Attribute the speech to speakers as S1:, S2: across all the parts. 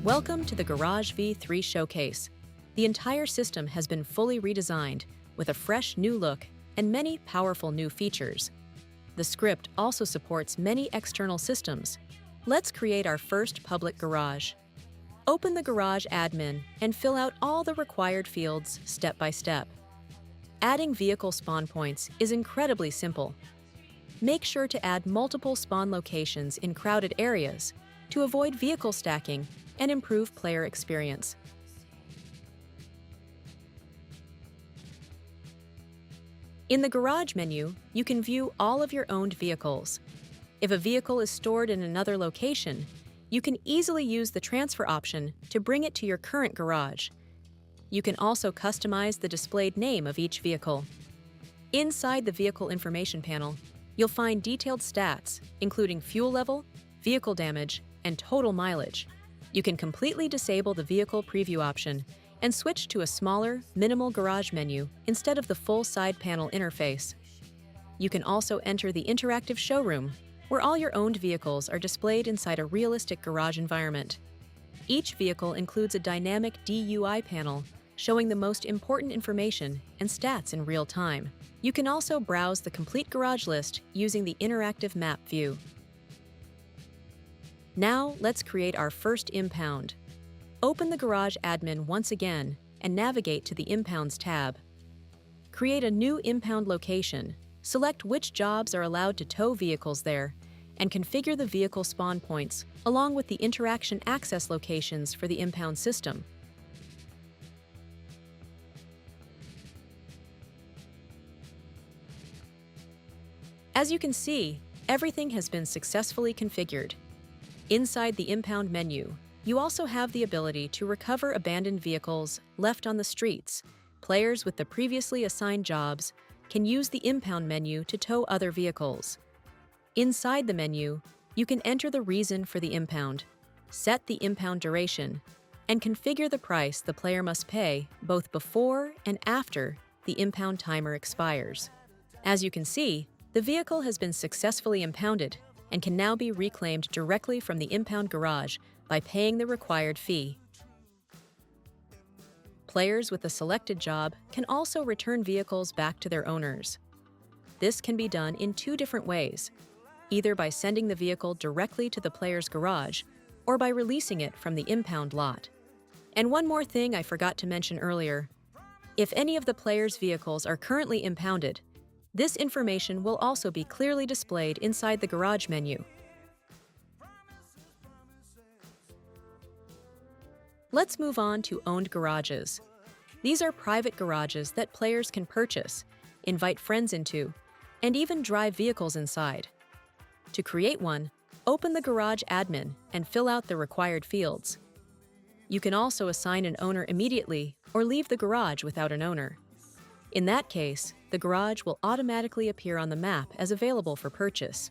S1: Welcome to the Garage V3 Showcase. The entire system has been fully redesigned with a fresh new look and many powerful new features. The script also supports many external systems. Let's create our first public garage. Open the Garage admin and fill out all the required fields step by step. Adding vehicle spawn points is incredibly simple. Make sure to add multiple spawn locations in crowded areas to avoid vehicle stacking and improve player experience. In the Garage menu, you can view all of your owned vehicles. If a vehicle is stored in another location, you can easily use the transfer option to bring it to your current garage. You can also customize the displayed name of each vehicle. Inside the Vehicle Information panel, you'll find detailed stats, including fuel level, vehicle damage, and total mileage. You can completely disable the Vehicle Preview option and switch to a smaller, minimal garage menu instead of the full side panel interface. You can also enter the interactive showroom, where all your owned vehicles are displayed inside a realistic garage environment. Each vehicle includes a dynamic DUI panel showing the most important information and stats in real time. You can also browse the complete garage list using the interactive map view. Now, let's create our first impound. Open the Garage admin once again and navigate to the Impounds tab. Create a new impound location, select which jobs are allowed to tow vehicles there, and configure the vehicle spawn points along with the interaction access locations for the impound system. As you can see, everything has been successfully configured. Inside the impound menu, you also have the ability to recover abandoned vehicles left on the streets. Players with the previously assigned jobs can use the impound menu to tow other vehicles. Inside the menu, you can enter the reason for the impound, set the impound duration, and configure the price the player must pay both before and after the impound timer expires. As you can see, the vehicle has been successfully impounded and can now be reclaimed directly from the impound garage by paying the required fee. Players with a selected job can also return vehicles back to their owners. This can be done in two different ways, either by sending the vehicle directly to the player's garage or by releasing it from the impound lot. And one more thing I forgot to mention earlier. If any of the player's vehicles are currently impounded, this information will also be clearly displayed inside the Garage menu. Let's move on to owned garages. These are private garages that players can purchase, invite friends into, and even drive vehicles inside. To create one, open the Garage admin and fill out the required fields. You can also assign an owner immediately or leave the garage without an owner. In that case, the garage will automatically appear on the map as available for purchase.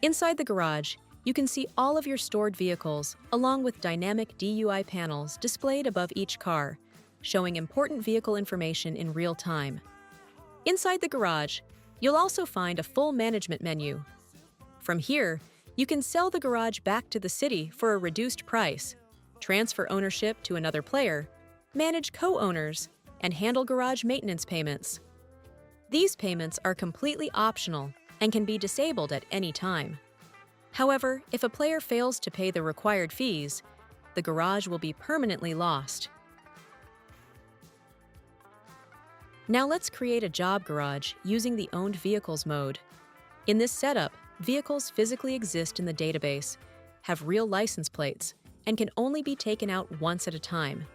S1: Inside the garage, you can see all of your stored vehicles along with dynamic DUI panels displayed above each car, showing important vehicle information in real time. Inside the garage, you'll also find a full management menu. From here, you can sell the garage back to the city for a reduced price, transfer ownership to another player, manage co-owners, and handle garage maintenance payments. These payments are completely optional and can be disabled at any time. However, if a player fails to pay the required fees, the garage will be permanently lost. Now let's create a job garage using the Owned Vehicles mode. In this setup, vehicles physically exist in the database, have real license plates, and can only be taken out once at a time.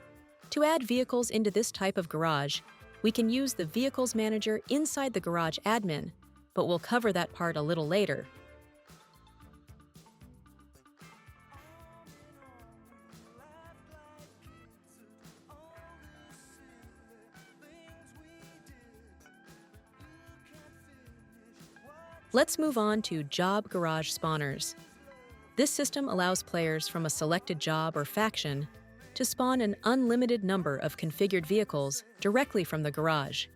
S1: To add vehicles into this type of garage, we can use the Vehicles Manager inside the Garage admin, but we'll cover that part a little later. Let's move on to Job Garage Spawners. This system allows players from a selected job or faction to spawn an unlimited number of configured vehicles directly from the garage.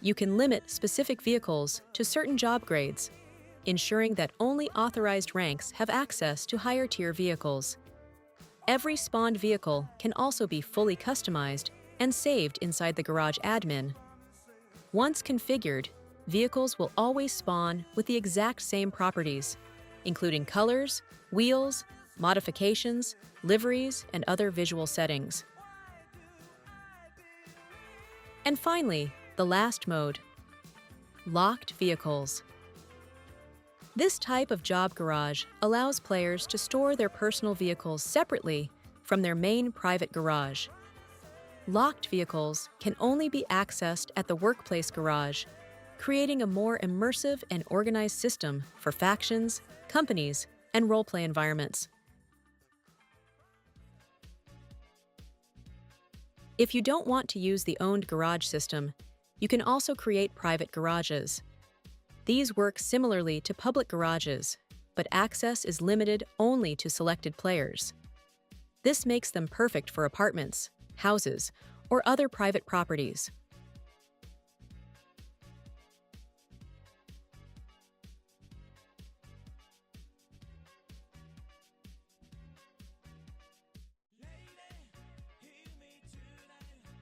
S1: You can limit specific vehicles to certain job grades, ensuring that only authorized ranks have access to higher-tier vehicles. Every spawned vehicle can also be fully customized and saved inside the garage admin. Once configured, vehicles will always spawn with the exact same properties, including colors, wheels, modifications, liveries, and other visual settings. And finally, the last mode, locked vehicles. This type of job garage allows players to store their personal vehicles separately from their main private garage. Locked vehicles can only be accessed at the workplace garage, creating a more immersive and organized system for factions, companies, and roleplay environments. If you don't want to use the owned garage system, you can also create private garages. These work similarly to public garages, but access is limited only to selected players. This makes them perfect for apartments, houses, or other private properties.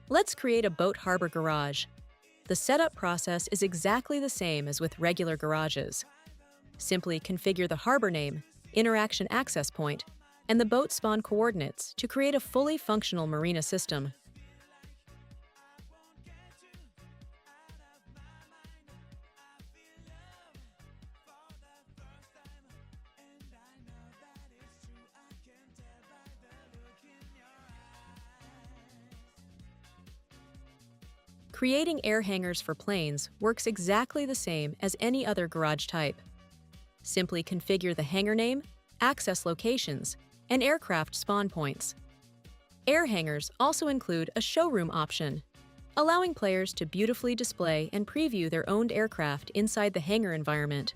S1: Let's create a boat harbor garage. The setup process is exactly the same as with regular garages. Simply configure the harbor name, interaction access point, and the boat spawn coordinates to create a fully functional marina system. Creating air hangars for planes works exactly the same as any other garage type. Simply configure the hangar name, access locations, and aircraft spawn points. Air hangars also include a showroom option, allowing players to beautifully display and preview their owned aircraft inside the hangar environment.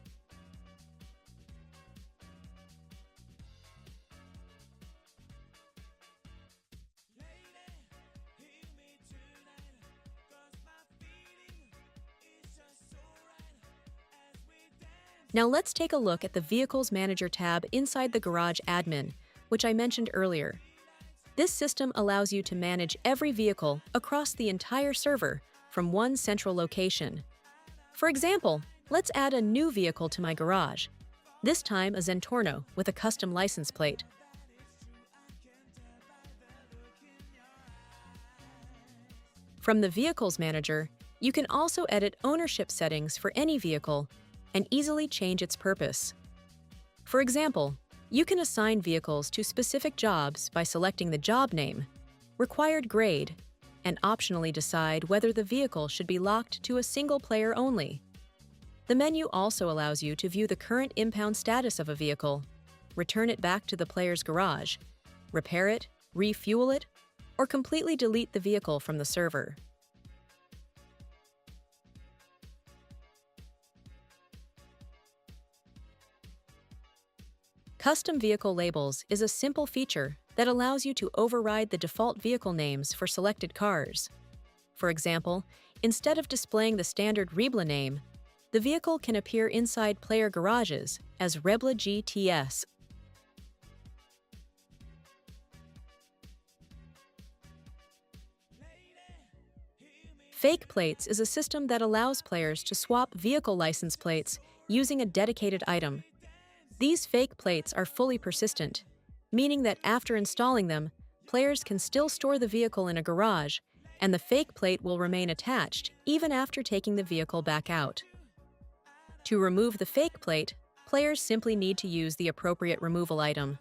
S1: Now let's take a look at the Vehicles Manager tab inside the Garage Admin, which I mentioned earlier. This system allows you to manage every vehicle across the entire server from one central location. For example, let's add a new vehicle to my garage, this time a Zentorno with a custom license plate. From the Vehicles Manager, you can also edit ownership settings for any vehicle and easily change its purpose. For example, you can assign vehicles to specific jobs by selecting the job name, required grade, and optionally decide whether the vehicle should be locked to a single player only. The menu also allows you to view the current impound status of a vehicle, return it back to the player's garage, repair it, refuel it, or completely delete the vehicle from the server. Custom Vehicle Labels is a simple feature that allows you to override the default vehicle names for selected cars. For example, instead of displaying the standard Rebla name, the vehicle can appear inside player garages as Rebla GTS. Fake Plates is a system that allows players to swap vehicle license plates using a dedicated item. These fake plates are fully persistent, meaning that after installing them, players can still store the vehicle in a garage, and the fake plate will remain attached even after taking the vehicle back out. To remove the fake plate, players simply need to use the appropriate removal item.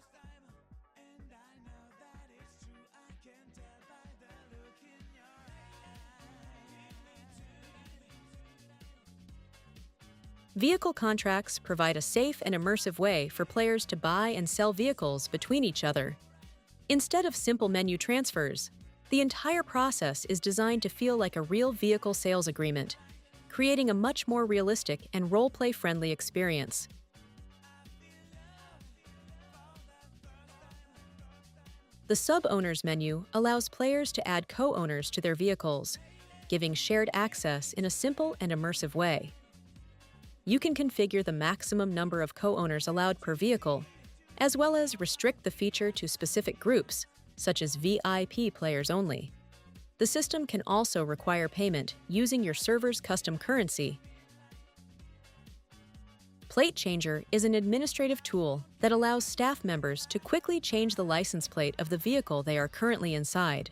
S1: Vehicle contracts provide a safe and immersive way for players to buy and sell vehicles between each other. Instead of simple menu transfers, the entire process is designed to feel like a real vehicle sales agreement, creating a much more realistic and role-play-friendly experience. The Sub-Owners menu allows players to add co-owners to their vehicles, giving shared access in a simple and immersive way. You can configure the maximum number of co-owners allowed per vehicle, as well as restrict the feature to specific groups, such as VIP players only. The system can also require payment using your server's custom currency. Plate Changer is an administrative tool that allows staff members to quickly change the license plate of the vehicle they are currently inside.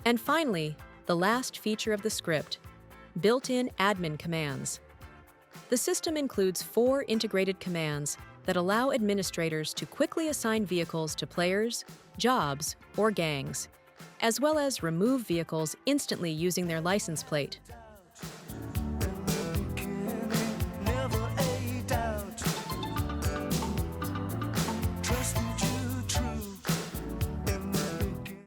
S1: And finally, the last feature of the script, built-in admin commands. The system includes 4 integrated commands that allow administrators to quickly assign vehicles to players, jobs, or gangs, as well as remove vehicles instantly using their license plate.